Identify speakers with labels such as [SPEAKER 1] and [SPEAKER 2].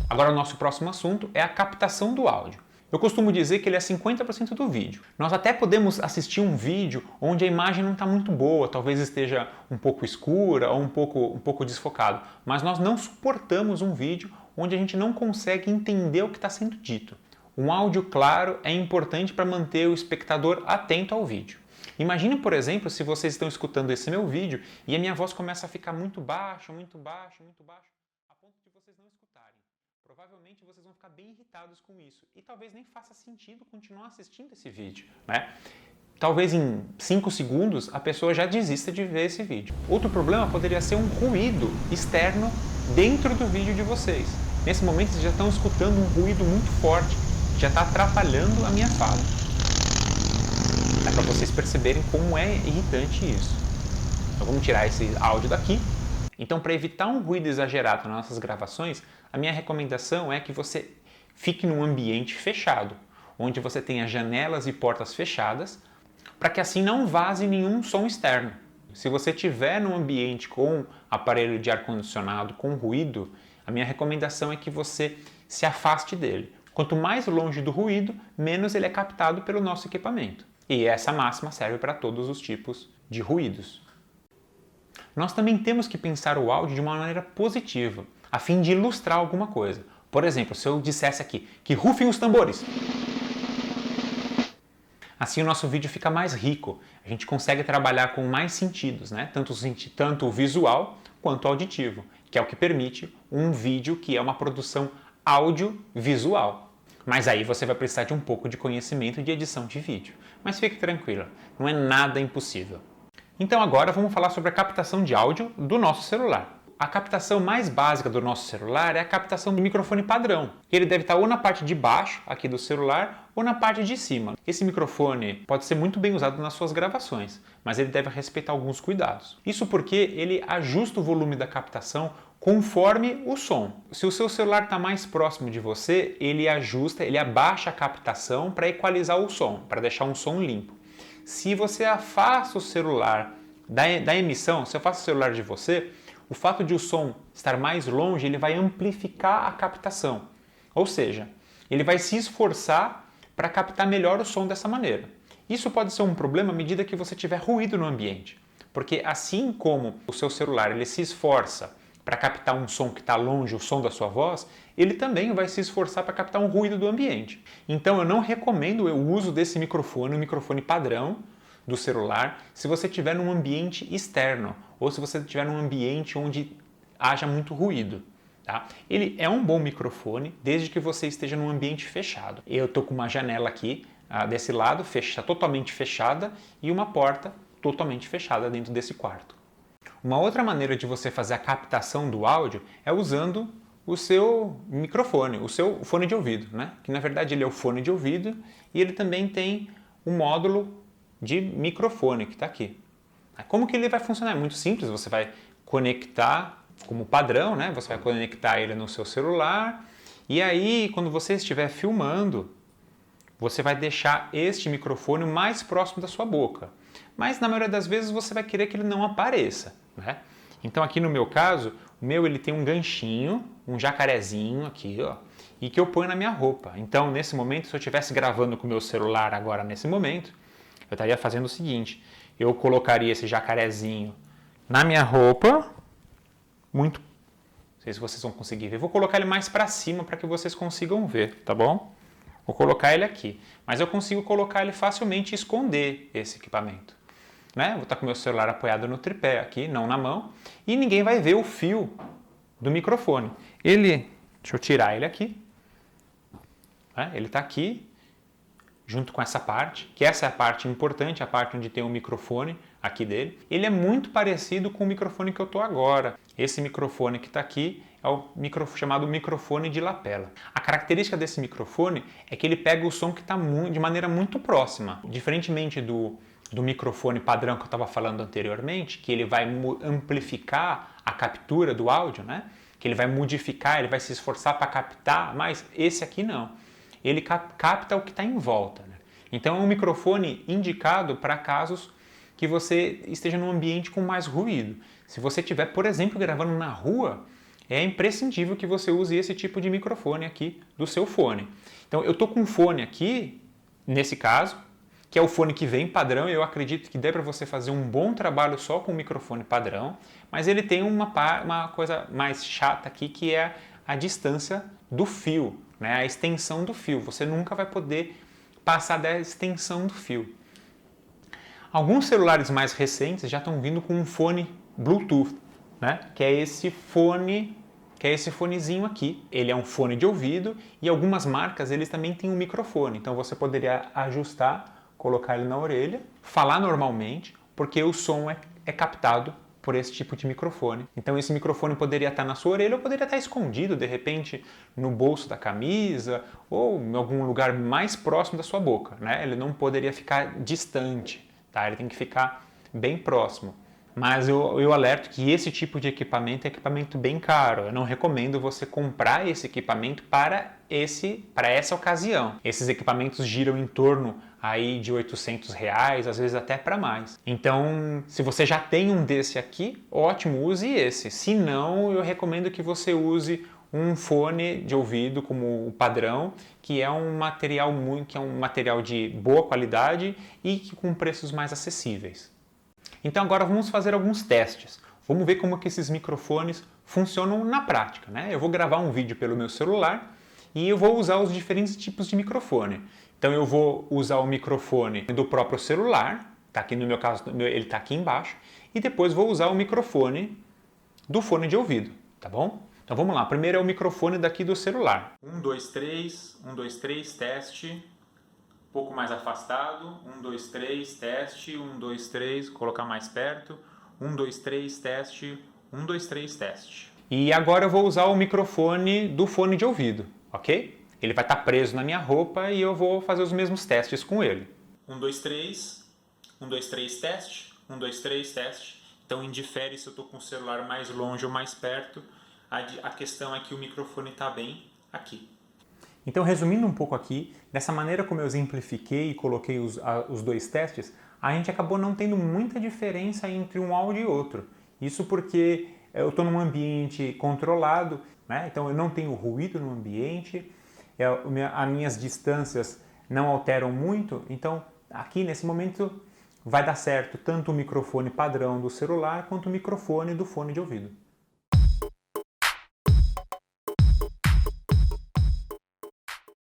[SPEAKER 1] Agora o nosso próximo assunto é a captação do áudio. Eu costumo dizer que ele é 50% do vídeo. Nós até podemos assistir um vídeo onde a imagem não está muito boa, talvez esteja um pouco escura ou um pouco desfocado, mas nós não suportamos um vídeo onde a gente não consegue entender o que está sendo dito. Um áudio claro é importante para manter o espectador atento ao vídeo. Imagine, por exemplo, se vocês estão escutando esse meu vídeo e a minha voz começa a ficar muito baixa, muito baixa, muito baixa, a ponto de vocês não escutarem. Provavelmente vocês vão ficar bem irritados com isso e talvez nem faça sentido continuar assistindo esse vídeo, né? Talvez em 5 segundos a pessoa já desista de ver esse vídeo. Outro problema poderia ser um ruído externo dentro do vídeo de vocês. Nesse momento vocês já estão escutando um ruído muito forte, que já está atrapalhando a minha fala. É para vocês perceberem como é irritante isso. Então vamos tirar esse áudio daqui. Então, para evitar um ruído exagerado nas nossas gravações, a minha recomendação é que você fique num ambiente fechado, onde você tenha janelas e portas fechadas, para que assim não vaze nenhum som externo. Se você estiver num ambiente com aparelho de ar-condicionado, com ruído, a minha recomendação é que você se afaste dele. Quanto mais longe do ruído, menos ele é captado pelo nosso equipamento. E essa máxima serve para todos os tipos de ruídos. Nós também temos que pensar o áudio de uma maneira positiva, a fim de ilustrar alguma coisa. Por exemplo, se eu dissesse aqui que rufem os tambores. Assim o nosso vídeo fica mais rico, a gente consegue trabalhar com mais sentidos, né? Tanto o visual quanto o auditivo, que é o que permite um vídeo que é uma produção audiovisual. Mas aí você vai precisar de um pouco de conhecimento de edição de vídeo. Mas fique tranquila, não é nada impossível. Então agora vamos falar sobre a captação de áudio do nosso celular. A captação mais básica do nosso celular é a captação do microfone padrão. Ele deve estar ou na parte de baixo aqui do celular ou na parte de cima. Esse microfone pode ser muito bem usado nas suas gravações, mas ele deve respeitar alguns cuidados. Isso porque ele ajusta o volume da captação conforme o som. Se o seu celular está mais próximo de você, ele abaixa a captação para equalizar o som, para deixar um som limpo. Se você afasta o celular da emissão, se eu afasta o celular de você, o fato de o som estar mais longe, ele vai amplificar a captação. Ou seja, ele vai se esforçar para captar melhor o som dessa maneira. Isso pode ser um problema à medida que você tiver ruído no ambiente. Porque assim como o seu celular ele se esforça para captar um som que está longe, o som da sua voz, ele também vai se esforçar para captar um ruído do ambiente. Então eu não recomendo o uso desse microfone, o microfone padrão do celular, se você estiver num ambiente externo ou se você estiver num ambiente onde haja muito ruído. Tá? Ele é um bom microfone desde que você esteja num ambiente fechado. Eu estou com uma janela aqui desse lado, totalmente fechada, e uma porta totalmente fechada dentro desse quarto. Uma outra maneira de você fazer a captação do áudio é usando o seu microfone, o seu fone de ouvido, né? Que na verdade ele é o fone de ouvido e ele também tem um módulo de microfone que está aqui. Como que ele vai funcionar? É muito simples, você vai conectar como padrão, né? Você vai conectar ele no seu celular e aí quando você estiver filmando, você vai deixar este microfone mais próximo da sua boca. Mas na maioria das vezes você vai querer que ele não apareça, né? Então aqui no meu caso, o meu ele tem um ganchinho, um jacarezinho aqui, ó, e que eu ponho na minha roupa. Então nesse momento, se eu estivesse gravando com o meu celular agora nesse momento, eu estaria fazendo o seguinte, eu colocaria esse jacarezinho na minha roupa, não sei se vocês vão conseguir ver, vou colocar ele mais para cima para que vocês consigam ver, tá bom? Vou colocar ele aqui, mas eu consigo colocar ele facilmente e esconder esse equipamento. Né? Vou estar com o meu celular apoiado no tripé aqui, não na mão, e ninguém vai ver o fio do microfone. Deixa eu tirar ele aqui, né? Ele está aqui, junto com essa parte, que essa é a parte importante, a parte onde tem o microfone aqui dele. Ele é muito parecido com o microfone que eu estou agora. Esse microfone que está aqui é o chamado microfone de lapela. A característica desse microfone é que ele pega o som que está de maneira muito próxima. Diferentemente do microfone padrão que eu estava falando anteriormente, que ele vai amplificar a captura do áudio, né? Que ele vai modificar, ele vai se esforçar para captar, mas esse aqui não. Ele capta o que está em volta. Né? Então é um microfone indicado para casos que você esteja num ambiente com mais ruído. Se você estiver, por exemplo, gravando na rua, é imprescindível que você use esse tipo de microfone aqui do seu fone. Então eu estou com um fone aqui, nesse caso, que é o fone que vem padrão, e eu acredito que dê para você fazer um bom trabalho só com o microfone padrão, mas ele tem uma coisa mais chata aqui, que é a distância do fio, né? A extensão do fio. Você nunca vai poder passar da extensão do fio. Alguns celulares mais recentes já estão vindo com um fone Bluetooth, né? Que é esse fonezinho aqui. Ele é um fone de ouvido e algumas marcas eles também têm um microfone. Então você poderia ajustar, colocar ele na orelha, falar normalmente, porque o som é captado por esse tipo de microfone. Então esse microfone poderia estar na sua orelha ou poderia estar escondido, de repente, no bolso da camisa ou em algum lugar mais próximo da sua boca, né? Ele não poderia ficar distante, tá? Ele tem que ficar bem próximo. Mas eu alerto que esse tipo de equipamento é equipamento bem caro. Eu não recomendo você comprar esse equipamento para essa ocasião. Esses equipamentos giram em torno aí de R$800, às vezes até para mais. Então, se você já tem um desse aqui, ótimo, use esse. Se não, eu recomendo que você use um fone de ouvido como o padrão, que é um material de boa qualidade e com preços mais acessíveis. Então agora vamos fazer alguns testes. Vamos ver como que esses microfones funcionam na prática, né? Eu vou gravar um vídeo pelo meu celular e eu vou usar os diferentes tipos de microfone. Então eu vou usar o microfone do próprio celular, tá aqui no meu caso, ele está aqui embaixo, e depois vou usar o microfone do fone de ouvido, tá bom? Então vamos lá, primeiro é o microfone daqui do celular. 1, 2, 3, 1, 2, 3, teste. Um pouco mais afastado, 1, 2, 3, teste, 1, 2, 3, colocar mais perto, 1, 2, 3, teste, 1, 2, 3, teste. E agora eu vou usar o microfone do fone de ouvido, ok? Ele vai estar preso na minha roupa e eu vou fazer os mesmos testes com ele. 1, 2, 3, 1, 2, 3, teste, 1, 2, 3, teste. Então indifere se eu estou com o celular mais longe ou mais perto, a questão é que o microfone está bem aqui. Então, resumindo um pouco aqui, dessa maneira como eu exemplifiquei e coloquei os dois testes, a gente acabou não tendo muita diferença entre um áudio e outro. Isso porque eu estou num ambiente controlado, né? Então eu não tenho ruído no ambiente, as minhas distâncias não alteram muito, então aqui nesse momento vai dar certo tanto o microfone padrão do celular quanto o microfone do fone de ouvido.